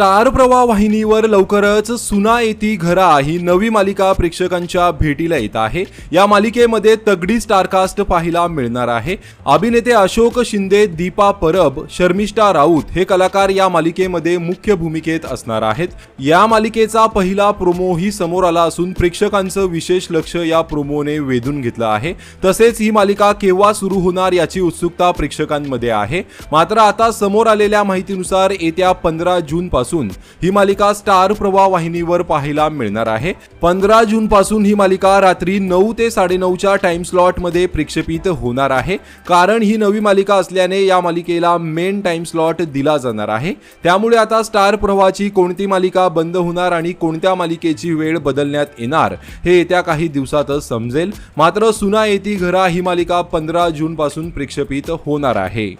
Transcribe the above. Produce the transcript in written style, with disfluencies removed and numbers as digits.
Star प्रवाह वाहिनीवर लवकरच सुना येती घरा ही नवी मालिका प्रेक्षकांच्या भेटीला येत आहे। या मालिकेमध्ये तगडी स्टारकास्ट पाहायला मिळणार आहे। अभिनेते अशोक शिंदे, दीपा परब, शर्मिष्ठा राऊत हे कलाकार या मालिकेमध्ये मुख्य भूमिकेत असणार आहेत। या मालिकेचा पहिला प्रोमो ही समोर आला असून प्रेक्षकांचं विशेष लक्ष या प्रोमोने वेधून घेतलं आहे। तसेच ही मालिका केव्हा सुरू होणार याची उत्सुकता प्रेक्षकांमध्ये आहे। मात्र आता समोर आलेल्या माहितीनुसार येत्या 15 जून पासून ही मालिका स्टार प्रवाह वाहिनीवर पाहायला मिळणार आहे। 15 जून पासून ही मालिका रात्री 9 ते 9:30च्या टाइम स्लॉट मध्ये प्रक्षेपित होणार आहे। कारण ही नवी मालिका असल्याने या मालिकेला मेन टाइम स्लॉट दिला जाणार आहे। त्यामुळे आता स्टार प्रवाहाची कोणती मालिका बंद होणार आणि कोणत्या मालिकेची वेळ बदलण्यात येणार हे येत्या काही दिवसातच समजेल। मात्र सुना येती घरा ही मालिका 15 जून पासून प्रक्षेपित होणार आहे।